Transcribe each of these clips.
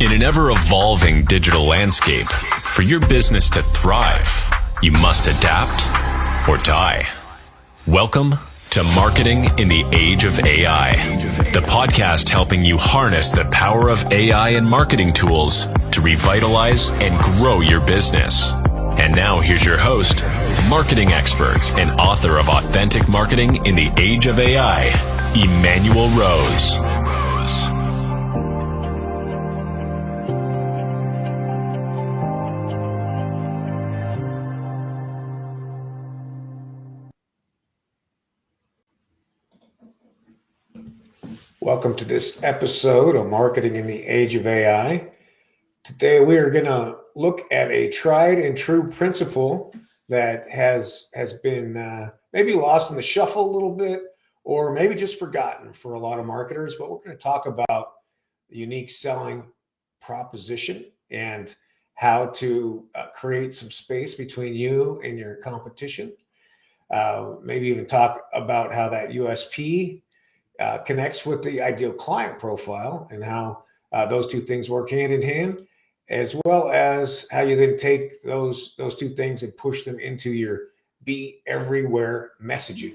In an ever-evolving digital landscape, for your business to thrive, you must adapt or die. Welcome to Marketing in the Age of AI, the podcast helping you harness the power of AI and marketing tools to revitalize and grow your business. And now here's your host, marketing expert and author of Authentic Marketing in the Age of AI, Emmanuel Rose. Welcome to this episode of Marketing in the Age of AI. Today we are going to look at a tried and true principle that has been maybe lost in the shuffle a little bit, or maybe just forgotten for a lot of marketers. But we're going to talk about the unique selling proposition and how to create some space between you and your competition. Maybe even talk about how that USP connects with the ideal client profile and how those two things work hand in hand, as well as how you then take those two things and push them into your be everywhere messaging.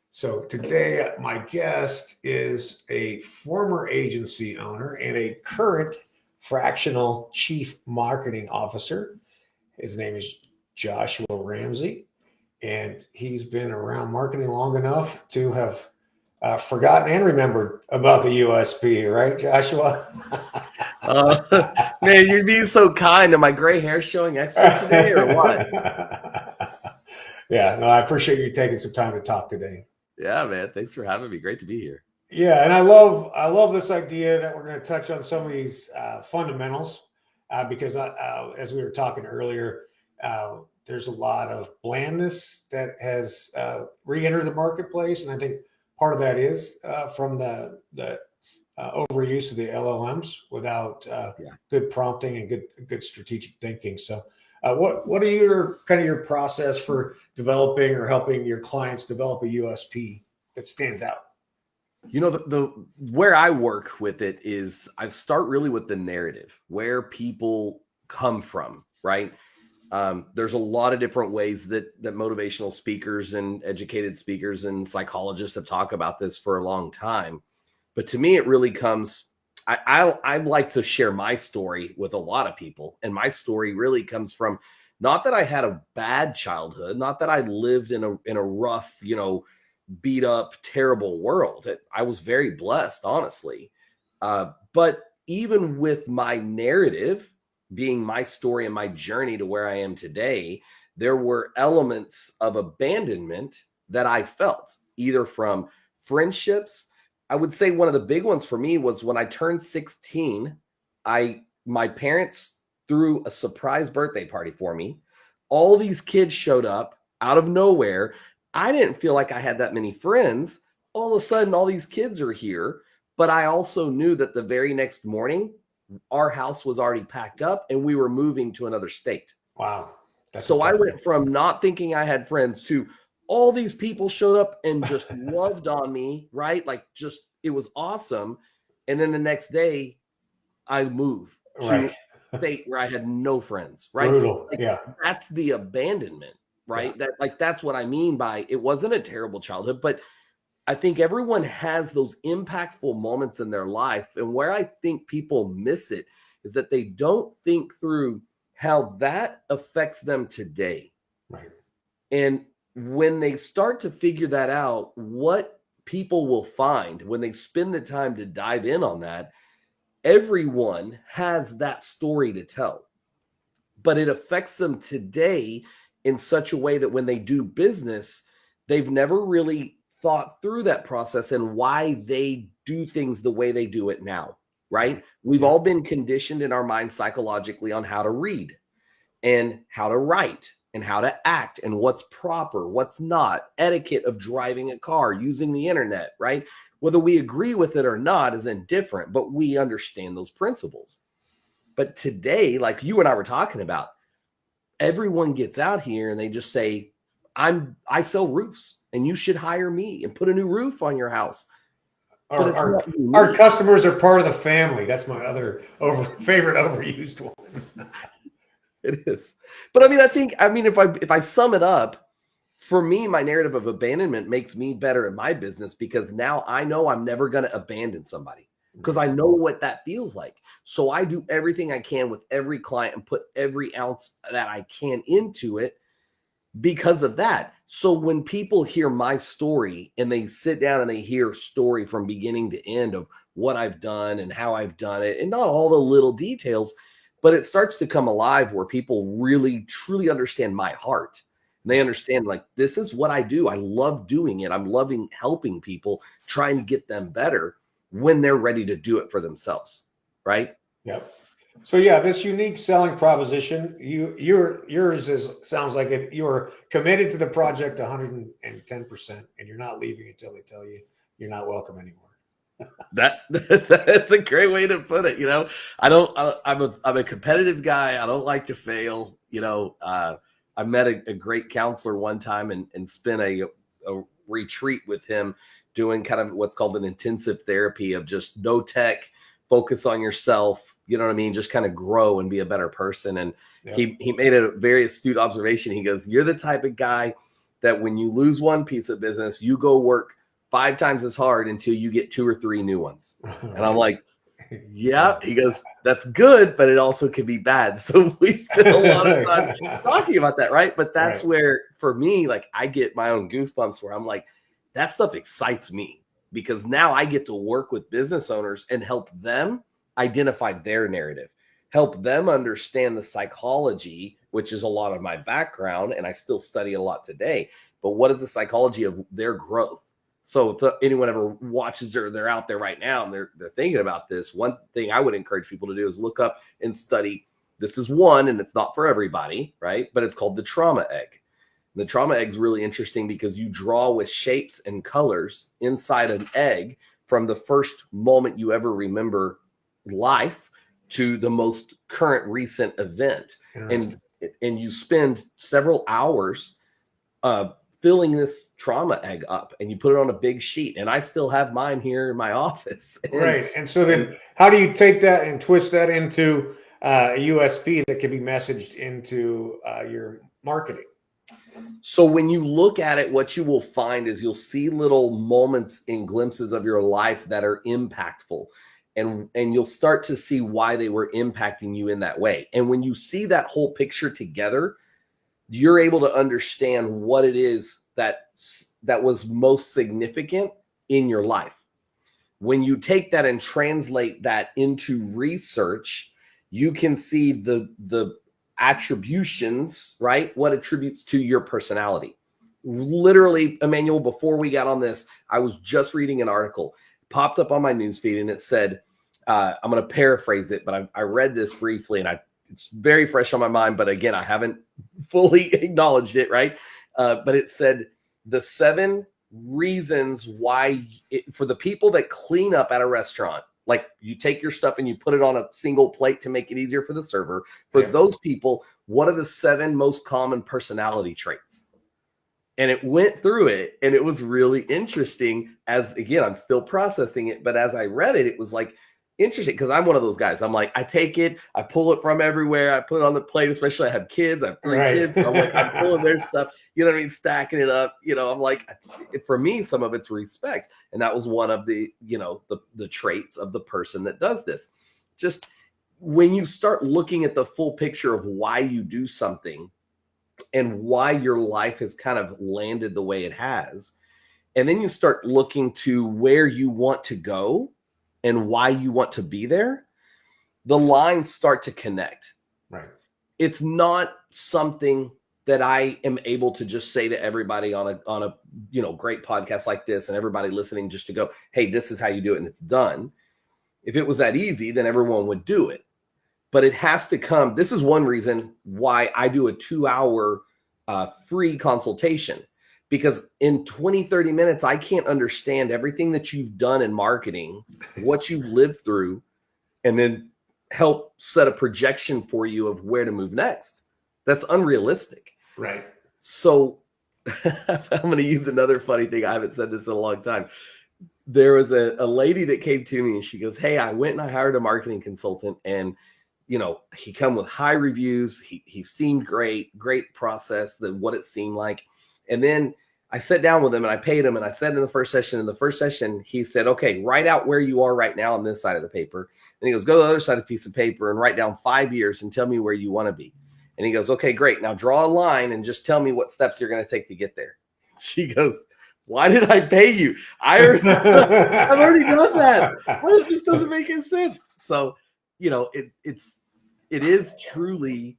So today, my guest is a former agency owner and a current fractional chief marketing officer. His name is Joshua Ramsey, and he's been around marketing long enough to have forgotten and remembered about the USP, right, Joshua? Man, you're being so kind. Am my gray hair showing extra today or what? Yeah, no, I appreciate you taking some time to talk today. Yeah, man. Thanks for having me. Great to be here. Yeah, and I love this idea that we're going to touch on some of these fundamentals because as we were talking earlier, there's a lot of blandness that has re-entered the marketplace, and I think part of that is from the overuse of the LLMs without good prompting and good strategic thinking. So, what are your process for developing or helping your clients develop a USP that stands out? You know, the where I work with it is I start really with the narrative, where people come from, right? There's a lot of different ways that motivational speakers and educated speakers and psychologists have talked about this for a long time. But to me, it really comes, I like to share my story with a lot of people. And my story really comes from not that I had a bad childhood, not that I lived in a rough, beat up, terrible world. I was very blessed, honestly. But even with my narrative being my story and my journey to where I am today, there were elements of abandonment that I felt, either from friendships. I would say one of the big ones for me was when I turned 16, my parents threw a surprise birthday party for me. All these kids showed up out of nowhere. I didn't feel like I had that many friends. All of a sudden, all these kids are here. But I also knew that the very next morning, our house was already packed up and we were moving to another state. Wow. So I went from not thinking I had friends to all these people showed up and just loved on me, right? Like it was awesome. And then the next day I moved to a state where I had no friends, right? Brutal. Yeah. That's the abandonment, right? Yeah. That's what I mean by it wasn't a terrible childhood, but I think everyone has those impactful moments in their life. And where I think people miss it is that they don't think through how that affects them today. Right. And when they start to figure that out, what people will find when they spend the time to dive in on that, everyone has that story to tell, but it affects them today in such a way that when they do business, they've never really thought through that process and why they do things the way they do it now, right? We've all been conditioned in our mind psychologically on how to read and how to write and how to act and what's proper, what's not, etiquette of driving a car, using the internet, right? Whether we agree with it or not is indifferent, but we understand those principles. But today, like you and I were talking about, everyone gets out here and they just say, I sell roofs and you should hire me and put a new roof on your house. but it's Our not unique. our customers are part of the family. That's my other favorite overused one. It is. But I mean, if I sum it up, for me, my narrative of abandonment makes me better at my business because now I know I'm never going to abandon somebody because I know what that feels like. So I do everything I can with every client and put every ounce that I can into it because of that. So when people hear my story and they sit down and they hear story from beginning to end of what I've done and how I've done it and not all the little details, but it starts to come alive where people really truly understand my heart. And they understand, like, this is what I do. I love doing it. I'm loving helping people, trying to get them better when they're ready to do it for themselves. Right. Yep. So yeah, this unique selling proposition, yours sounds like it. You're committed to the project 110%, and you're not leaving until they tell you you're not welcome anymore. That's a great way to put it. I'm a competitive guy. I don't like to fail. I met a great counselor one time and spent a retreat with him doing kind of what's called an intensive therapy of just no tech, focus on yourself. You know what I mean? Just kind of grow and be a better person. And he made a very astute observation. He goes, you're the type of guy that when you lose one piece of business, you go work 5 times as hard until you get 2 or 3 new ones. And I'm like, yeah. He goes, that's good, but it also can be bad. So we spend a lot of time talking about that, right? But that's where, for me, like, I get my own goosebumps where I'm like, that stuff excites me because now I get to work with business owners and help them identify their narrative, help them understand the psychology, which is a lot of my background, and I still study a lot today. But what is the psychology of their growth? So if anyone ever watches or they're out there right now and they're thinking about this, one thing I would encourage people to do is look up and study. This is one, and it's not for everybody, right? But it's called the trauma egg. The trauma egg is really interesting because you draw with shapes and colors inside an egg from the first moment you ever remember life to the most current recent event. And you spend several hours filling this trauma egg up, and you put it on a big sheet. And I still have mine here in my office. And so then how do you take that and twist that into a USP that can be messaged into your marketing? So when you look at it, what you will find is you'll see little moments and glimpses of your life that are impactful. And you'll start to see why they were impacting you in that way. And when you see that whole picture together, you're able to understand what it is that was most significant in your life. When you take that and translate that into research, you can see the attributions, right? What attributes to your personality. Literally, Emmanuel, before we got on this, I was just reading an article, popped up on my newsfeed, and it said, I'm going to paraphrase it, but I read this briefly, and it's very fresh on my mind, but again, I haven't fully acknowledged it, right? But it said the 7 reasons why, for the people that clean up at a restaurant, like you take your stuff and you put it on a single plate to make it easier for the server. For those people, what are the 7 most common personality traits? And it went through it, and it was really interesting. As again, I'm still processing it, but as I read it, it was like interesting because I'm one of those guys. I'm like, I take it, I pull it from everywhere, I put it on the plate. Especially, I have kids. I have 3 kids, so I'm like, I'm pulling their stuff. You know what I mean? Stacking it up. I'm like, for me, some of it's respect, and that was one of the the traits of the person that does this. Just when you start looking at the full picture of why you do something and why your life has kind of landed the way it has, and then you start looking to where you want to go and why you want to be there, the lines start to connect. Right. It's not something that I am able to just say to everybody on a great podcast like this and everybody listening just to go, hey, this is how you do it and it's done. If it was that easy, then everyone would do it. But it has to come. This is one reason why I do a 2-hour free consultation. Because in 20, 30 minutes, I can't understand everything that you've done in marketing, what you've lived through, and then help set a projection for you of where to move next. That's unrealistic. Right. So I'm going to use another funny thing. I haven't said this in a long time. there was a lady that came to me and she goes, hey, I went and I hired a marketing consultant, and he come with high reviews. He seemed great process, what it seemed like. And then I sat down with him and I paid him, and I said in the first session, he said, okay, write out where you are right now on this side of the paper. And he goes, go to the other side of the piece of paper and write down 5 years and tell me where you want to be. And he goes, okay, great. Now draw a line and just tell me what steps you're going to take to get there. She goes, why did I pay you? I've already done that. This doesn't make any sense. So, it is truly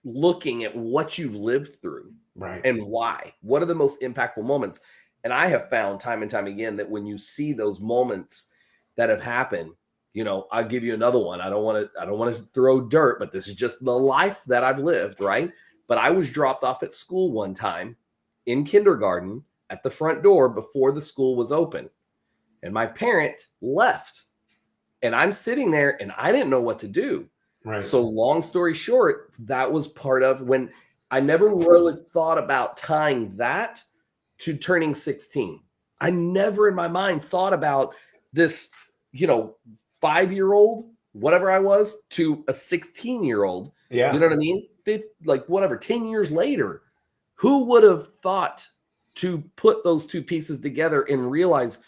looking at what you've lived through, right, and why. What are the most impactful moments? And I have found time and time again that when you see those moments that have happened, I'll give you another one. I don't want to throw dirt, but this is just the life that I've lived, right? But I was dropped off at school one time in kindergarten at the front door before the school was open. And my parent left. And I'm sitting there and I didn't know what to do. right. So long story short, that was part of when I never really thought about tying that to turning 16. I never in my mind thought about this, 5-year-old, whatever I was, to a 16-year-old. Yeah. You know what I mean? 10 years later, who would have thought to put those two pieces together and realize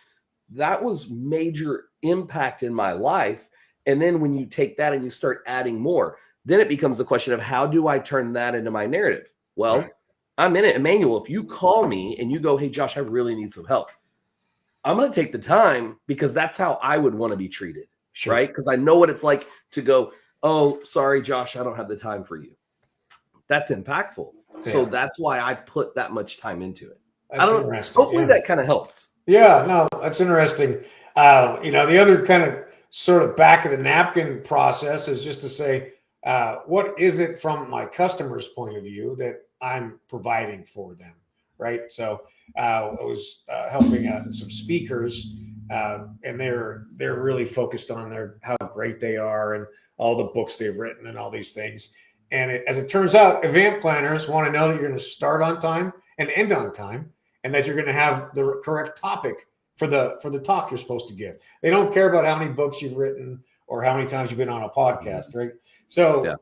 that was major impact in my life? And then when you take that and you start adding more, then it becomes the question of how do I turn that into my narrative? Well, right. I'm in it. Emmanuel, if you call me and you go, hey, Josh, I really need some help, I'm going to take the time because that's how I would want to be treated. Sure. Right? Because I know what it's like to go, oh, sorry, Josh, I don't have the time for you. That's impactful. Yeah. So that's why I put that much time into it. That's interesting. Hopefully that kind of helps. Yeah, no, that's interesting. The other kind of sort of back of the napkin process is just to say, what is it from my customer's point of view that I'm providing for them, right? So I was helping some speakers, and they're really focused on how great they are and all the books they've written and all these things. And as it turns out, event planners want to know that you're going to start on time and end on time, and that you're going to have the correct topic for the talk you're supposed to give. They don't care about how many books you've written or how many times you've been on a podcast, right? So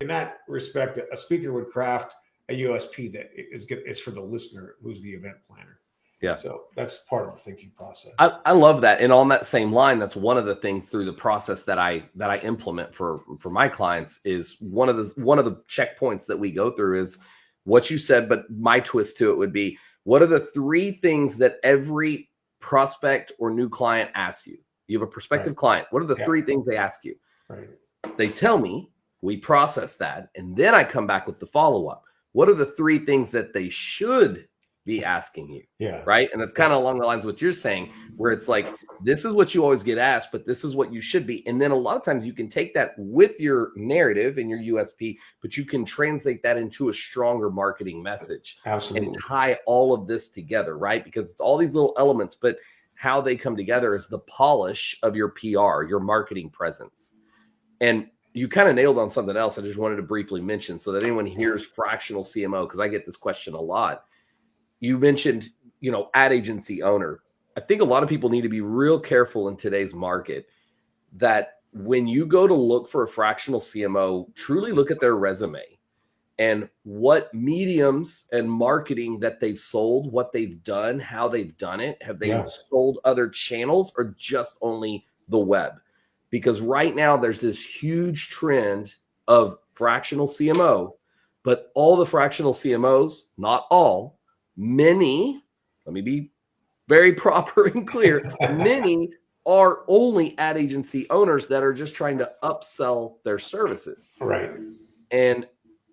in that respect, a speaker would craft a USP that is for the listener who's the event planner. Yeah. So that's part of the thinking process. I love that. And on that same line, that's one of the things through the process that I implement for my clients is one of the checkpoints that we go through is what you said, but my twist to it would be, what are the 3 things that every prospect or new client asks you? You have a prospective client. What are the 3 things they ask you? Right. They tell me, we process that, and then I come back with the follow-up. What are the 3 things that they should be asking you? Yeah. Right. And that's kind of along the lines of what you're saying, where it's like, this is what you always get asked, but this is what you should be. And then a lot of times you can take that with your narrative and your USP, but you can translate that into a stronger marketing message. Absolutely. And tie all of this together, right? Because it's all these little elements, but how they come together is the polish of your PR, your marketing presence. And you kind of nailed on something else I just wanted to briefly mention so that anyone hears fractional CMO, because I get this question a lot. You mentioned, ad agency owner. I think a lot of people need to be real careful in today's market that when you go to look for a fractional CMO, truly look at their resume and what mediums and marketing that they've sold, what they've done, how they've done it. Have they sold other channels or just only the web? Because right now there's this huge trend of fractional CMO, but all the fractional CMOs, not all, many, let me be very proper and clear, many are only ad agency owners that are just trying to upsell their services. Right. And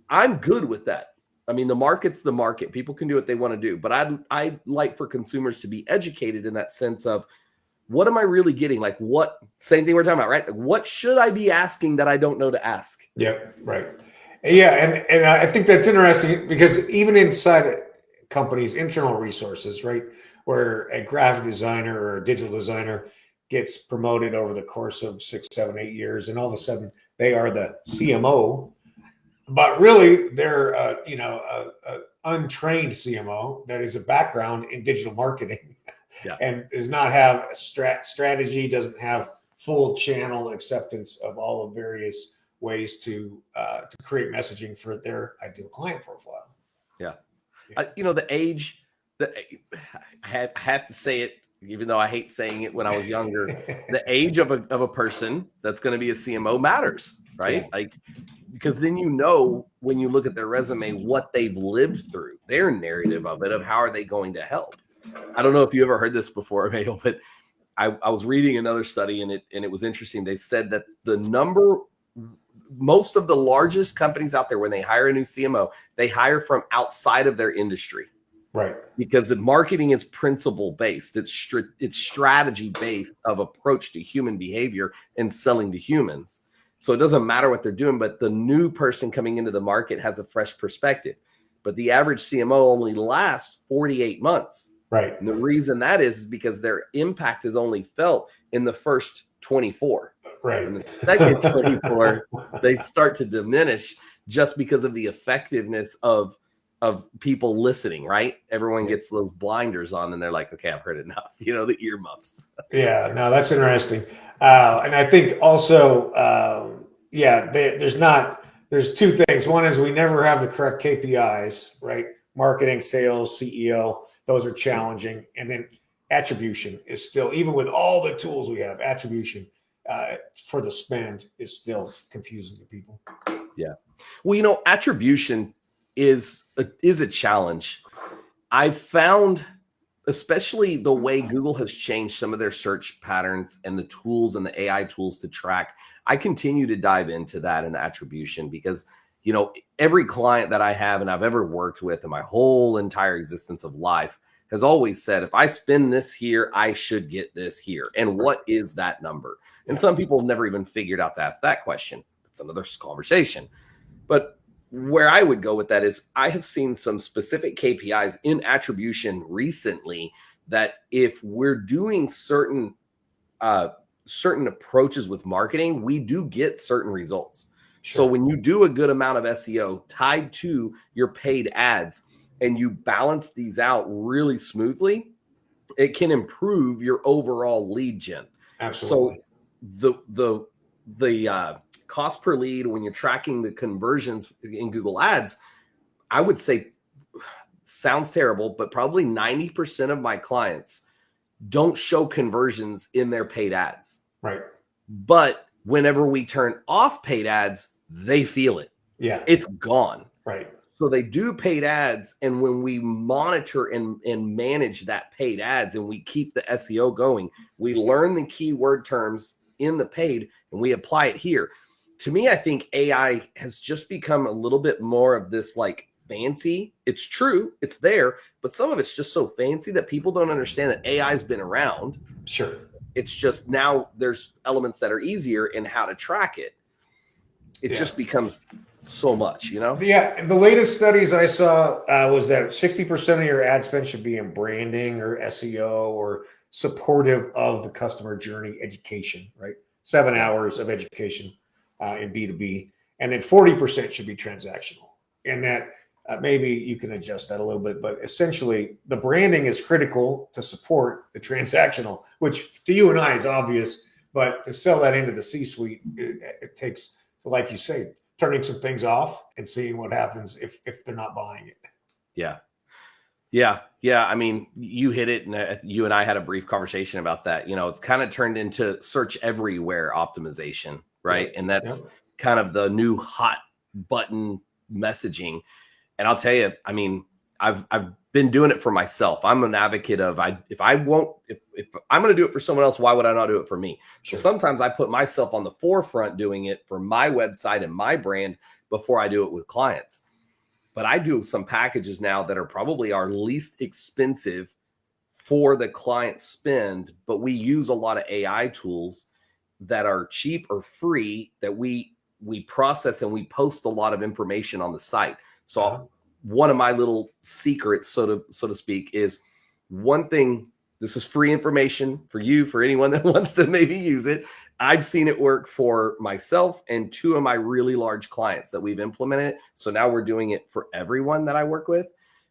I'm good with that. I mean, the market's the market. People can do what they want to do. But I'd like for consumers to be educated in that sense of, what am I really getting? Like what, same thing we're talking about, right? Like what should I be asking that I don't know to ask? Yep. Right. Yeah. And I think that's interesting because even inside companies' internal resources, right, where a graphic designer or a digital designer gets promoted over the course of 6, 7, 8 years, and all of a sudden they are the CMO, but really they're a untrained CMO that is a background in digital marketing. Yeah. and does not have a strategy, doesn't have full channel acceptance of all the various ways to create messaging for their ideal client profile. Yeah. Yeah. The age, I have to say it, even though I hate saying it when I was younger, the age of a person that's going to be a CMO matters, right? Yeah. Like, because then when you look at their resume, what they've lived through, their narrative of it, of how are they going to help. I don't know if you ever heard this before, Emil, but I was reading another study and it was interesting. They said that most of the largest companies out there, when they hire a new CMO, they hire from outside of their industry. Right. Because the marketing is principle based. It's strategy based of approach to human behavior and selling to humans. So it doesn't matter what they're doing, but the new person coming into the market has a fresh perspective. But the average CMO only lasts 48 months. Right. And the reason that is because their impact is only felt in the first 24. Right. In the second 24, they start to diminish just because of the effectiveness of people listening, right? Everyone gets those blinders on and they're like, okay, I've heard enough, the earmuffs. Yeah, no, that's interesting. And I think also, there's two things. One is we never have the correct KPIs, right? Marketing, sales, CEO, those are challenging. And then attribution is still, even with all the tools we have, attribution for the spend is still confusing to people. Yeah. Well, attribution is a challenge. I've found, especially the way Google has changed some of their search patterns and the tools and the AI tools to track, I continue to dive into that in the attribution because, every client that I have and I've ever worked with in my whole entire existence of life has always said, if I spend this here, I should get this here. And what is that number? And some people have never even figured out to ask that question. It's another conversation. But where I would go with that is I have seen some specific KPIs in attribution recently that if we're doing certain approaches with marketing, we do get certain results. Sure. So when you do a good amount of SEO tied to your paid ads and you balance these out really smoothly, it can improve your overall lead gen. Absolutely. So the cost per lead when you're tracking the conversions in Google Ads, I would say, sounds terrible, but probably 90% of my clients don't show conversions in their paid ads. Right. But whenever we turn off paid ads, they feel it. Yeah. It's gone. Right. So they do paid ads. And when we monitor and manage that paid ads and we keep the SEO going, we learn the keyword terms in the paid and we apply it here. To me, I think AI has just become a little bit more of this like fancy. It's true, it's there, but some of it's just so fancy that people don't understand that AI has been around. Sure. It's just now there's elements that are easier in how to track it. It just becomes so much, Yeah. The latest studies I saw was that 60% of your ad spend should be in branding or SEO or supportive of the customer journey education, right? 7 hours of education in B2B. And then 40% should be transactional. And that maybe you can adjust that a little bit, but essentially the branding is critical to support the transactional, which to you and I is obvious, but to sell that into the C-suite, it takes, so like you say, turning some things off and seeing what happens if they're not buying it. Yeah. I mean, you hit it, and you and I had a brief conversation about that. It's kind of turned into search everywhere optimization, right? Yep. And that's kind of the new hot button messaging. And I'll tell you, I mean, I've been doing it for myself. I'm an advocate of if I'm going to do it for someone else, why would I not do it for me? Sure. So sometimes I put myself on the forefront doing it for my website and my brand before I do it with clients. But I do some packages now that are probably our least expensive for the client spend, but we use a lot of AI tools that are cheap or free that we process and we post a lot of information on the site. So one of my little secrets, so to speak, is one thing. This is free information for you, for anyone that wants to maybe use it. I've seen it work for myself and 2 of my really large clients that we've implemented. So now we're doing it for everyone that I work with.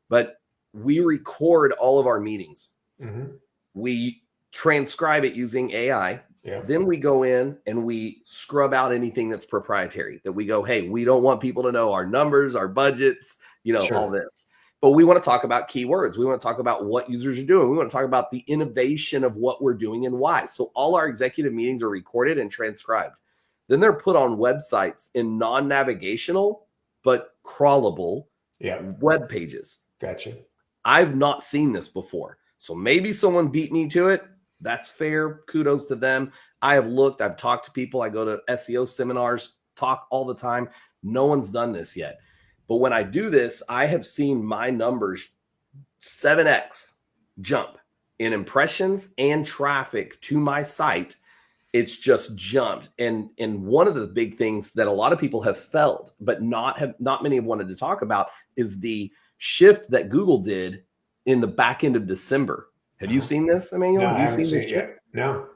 But we record all of our meetings. Mm-hmm. We transcribe it using AI. Yeah. Then we go in and we scrub out anything that's proprietary, that we go, hey, we don't want people to know our numbers, our budgets, Sure. all this. But we want to talk about keywords. We want to talk about what users are doing. We want to talk about the innovation of what we're doing and why. So all our executive meetings are recorded and transcribed. Then they're put on websites in non-navigational, but crawlable web pages. Gotcha. I've not seen this before. So maybe someone beat me to it. That's fair. Kudos to them. I have looked. I've talked to people. I go to SEO seminars, talk all the time. No one's done this yet. But when I do this, I have seen my numbers 7x jump in impressions and traffic to my site. It's just jumped. And one of the big things that a lot of people have felt, but not many have wanted to talk about, is the shift that Google did in the back end of December. Have you seen this, Emmanuel? No, Have I you haven't seen seen it yet. No.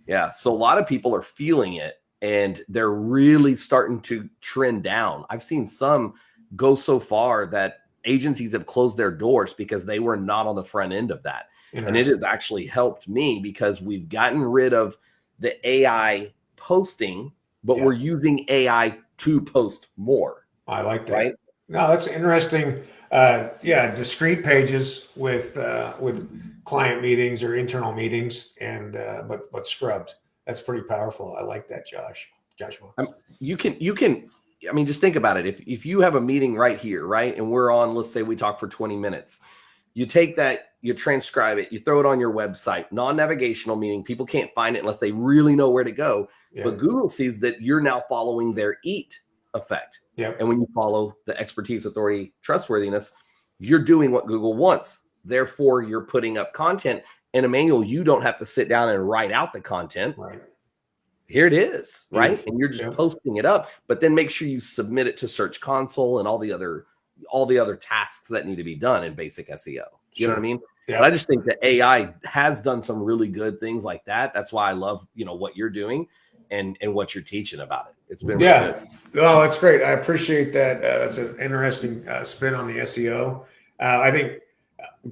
Yeah. So a lot of people are feeling it and they're really starting to trend down. I've seen some go so far that agencies have closed their doors because they were not on the front end of that. And it has actually helped me because we've gotten rid of the AI posting, but we're using AI to post more. I like that. Right? No, that's interesting. Discrete pages with client meetings or internal meetings, and but scrubbed. That's pretty powerful. I like that, Joshua. You can. I mean, just think about it. If you have a meeting right here, right, and we're on, let's say we talk for 20 minutes, you take that, you transcribe it, you throw it on your website, non-navigational, meaning people can't find it unless they really know where to go. Yeah. But Google sees that you're now following their EAT effect. Yep. And when you follow the expertise, authority, trustworthiness, you're doing what Google wants. Therefore, you're putting up content. And Emmanuel, you don't have to sit down and write out the content. Right. Here it is, right? Beautiful. And you're just posting it up, but then make sure you submit it to Search Console and all the other tasks that need to be done in basic SEO. You know what I mean? Yeah. But I just think that AI has done some really good things like that. That's why I love, what you're doing and what you're teaching about it. It's been really good. Oh, that's great. I appreciate that. That's an interesting spin on the SEO. I think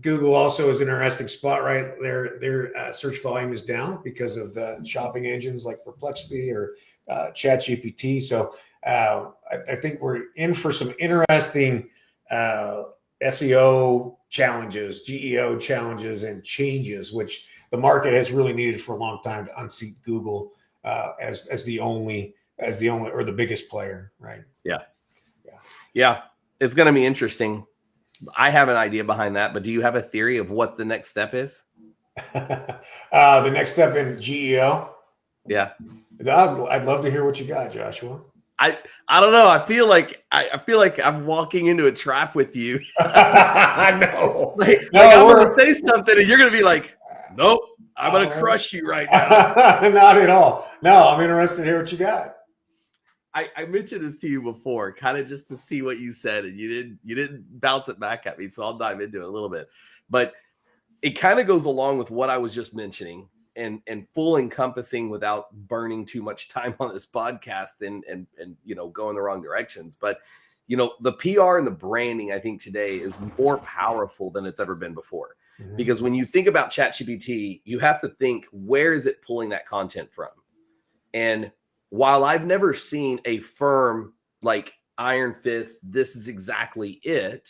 Google also is an interesting spot, right? Their search volume is down because of the shopping engines like Perplexity or ChatGPT. So I think we're in for some interesting SEO challenges, GEO challenges, and changes, which the market has really needed for a long time to unseat Google as the only or the biggest player, right? Yeah. It's going to be interesting. I have an idea behind that, but do you have a theory of what the next step is? The next step in GEO? Yeah. I'd love to hear what you got, Joshua. I don't know. I feel like I'm walking into a trap with you. I know. I'm going to say something and you're going to be like, nope, I'm going to crush you right now. Not at all. No, I'm interested to hear what you got. I mentioned this to you before, kind of just to see what you said, and you didn't bounce it back at me, so I'll dive into it a little bit. But it kind of goes along with what I was just mentioning, and full encompassing without burning too much time on this podcast and go in the wrong directions. But the PR and the branding, I think today is more powerful than it's ever been before. Mm-hmm. Because when you think about ChatGPT, you have to think, where is it pulling that content from? And while I've never seen a firm like Iron Fist, this is exactly it,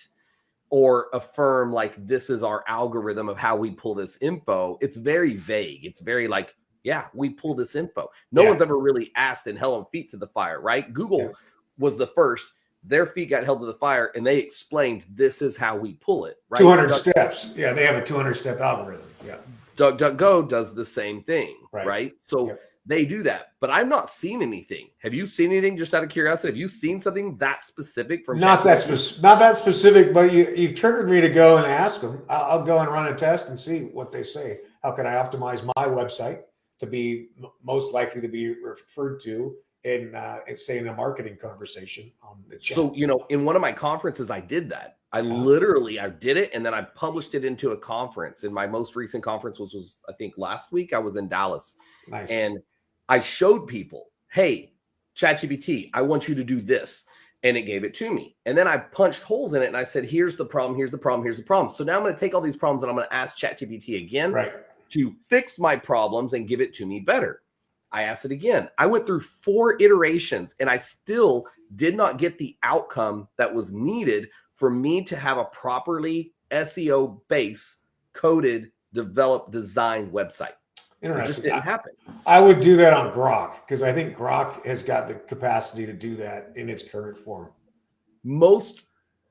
or a firm like this is our algorithm of how we pull this info, it's very vague. It's very like, yeah, we pull this info. No one's ever really asked and held on feet to the fire, right? Google was the first. Their feet got held to the fire and they explained this is how we pull it, right? 200 steps. Yeah, they have a 200-step algorithm. Yeah. DuckDuckGo does the same thing, right? So they do that, but I've not seen anything. Have you seen anything, just out of curiosity? Have you seen something that specific from not that specific, but you've triggered me to go and ask them. I'll go and run a test and see what they say. How can I optimize my website to be most likely to be referred to in a marketing conversation on the channel? So, in one of my conferences, I did that. I did it, and then I published it into a conference. And my most recent conference was I think last week. I was in Dallas. Nice. And I showed people, hey, ChatGPT, I want you to do this. And it gave it to me. And then I punched holes in it and I said, here's the problem, here's the problem, here's the problem. So now I'm going to take all these problems and I'm going to ask ChatGPT again. Right. to fix my problems and give it to me better. I asked it again. I went through 4 iterations and I still did not get the outcome that was needed for me to have a properly SEO base coded, developed, designed website. It just didn't happen. I would do that on Grok because I think Grok has got the capacity to do that in its current form. Most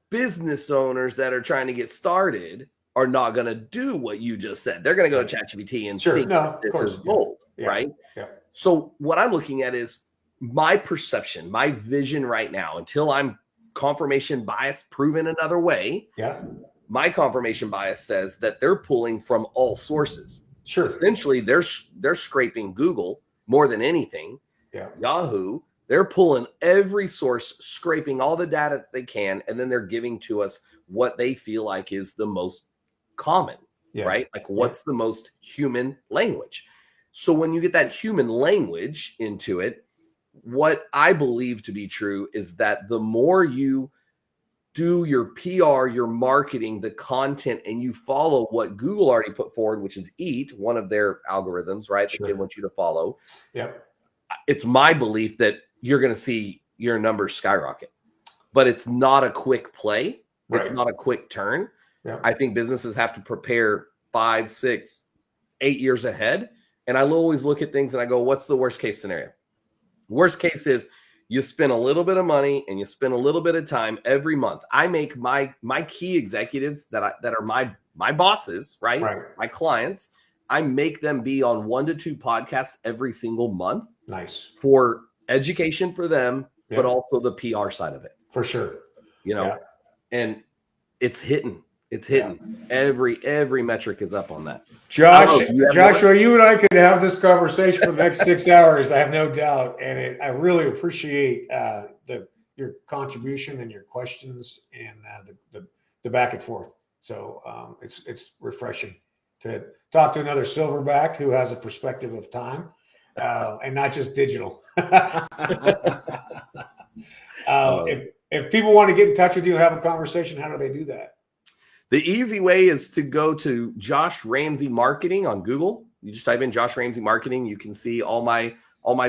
business owners that are trying to get started are not going to do what you just said. They're going to go to ChatGPT and think this is gold, right? Yeah. So what I'm looking at is my perception, my vision right now, until I'm confirmation bias proven another way. Yeah. My confirmation bias says that they're pulling from all sources. Sure. Essentially, they're scraping Google more than anything. Yeah. Yahoo, they're pulling every source, scraping all the data that they can, and then they're giving to us what they feel like is the most common, right? Like what's the most human language. So when you get that human language into it, what I believe to be true is that the more you do your PR, your marketing, the content, and you follow what Google already put forward, which is EAT, one of their algorithms, right? That they want you to follow. Yep. It's my belief that you're going to see your numbers skyrocket, but it's not a quick play. Right. It's not a quick turn. Yep. I think businesses have to prepare 5, 6, 8 years ahead. And I always look at things and I go, what's the worst case scenario? Worst case is you spend a little bit of money and you spend a little bit of time every month. I make my key executives that are my bosses, right? My clients. I make them be on 1 to 2 podcasts every single month. Nice. For education for them, but also the PR side of it. For sure. And it's hitting. It's hitting. Every metric is up on that. Joshua, you and I could have this conversation for the next 6 hours. I have no doubt, and I really appreciate your contribution and your questions and the back and forth. So it's refreshing to talk to another silverback who has a perspective of time and not just digital. If people want to get in touch with you, have a conversation, how do they do that? The easy way is to go to Josh Ramsey Marketing on Google. You just type in Josh Ramsey Marketing. You can see all my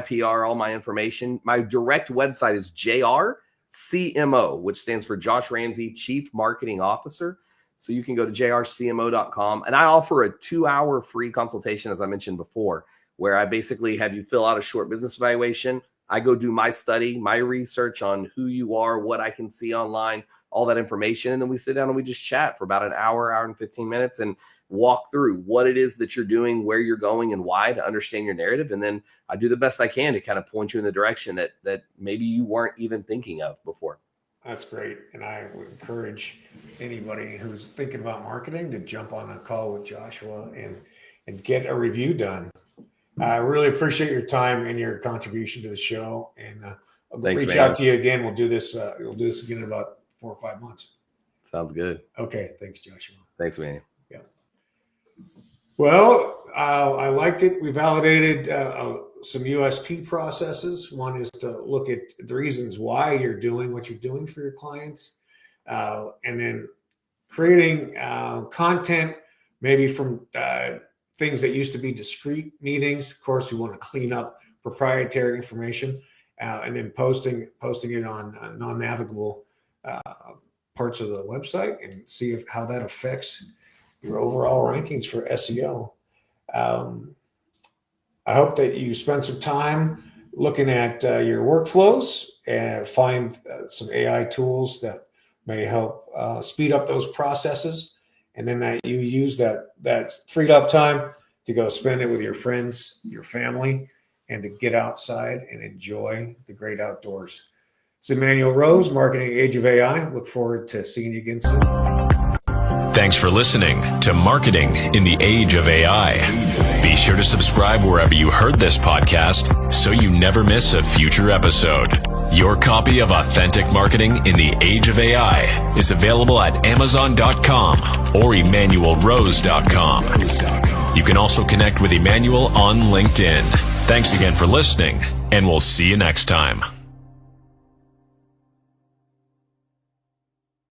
PR, all my information. My direct website is JRCMO, which stands for Josh Ramsey Chief Marketing Officer. So you can go to jrcmo.com. And I offer a 2-hour free consultation, as I mentioned before, where I basically have you fill out a short business evaluation. I go do my study, my research on who you are, what I can see online, all that information. And then we sit down and we just chat for about an hour and 15 minutes and walk through what it is that you're doing, where you're going and why, to understand your narrative. And then I do the best I can to kind of point you in the direction that maybe you weren't even thinking of before. That's great. And I would encourage anybody who's thinking about marketing to jump on a call with Joshua and get a review done. I really appreciate your time and your contribution to the show. And I'll reach out to you again. We'll do this again in about 4 or 5 months. Sounds good. Okay. Thanks, Joshua. Thanks, man. Yeah. Well, I liked it. We validated some USP processes. One is to look at the reasons why you're doing what you're doing for your clients. And then creating content, maybe from things that used to be discrete meetings. Of course, we want to clean up proprietary information and then posting it on non-navigable parts of the website and see how that affects your overall rankings for SEO. I hope that you spend some time looking at your workflows and find some AI tools that may help speed up those processes. And then that you use that freed up time to go spend it with your friends, your family, and to get outside and enjoy the great outdoors. It's Emmanuel Rose, Marketing Age of AI. Look forward to seeing you again soon. Thanks for listening to Marketing in the Age of AI. Be sure to subscribe wherever you heard this podcast so you never miss a future episode. Your copy of Authentic Marketing in the Age of AI is available at Amazon.com or EmmanuelRose.com. You can also connect with Emmanuel on LinkedIn. Thanks again for listening, and we'll see you next time.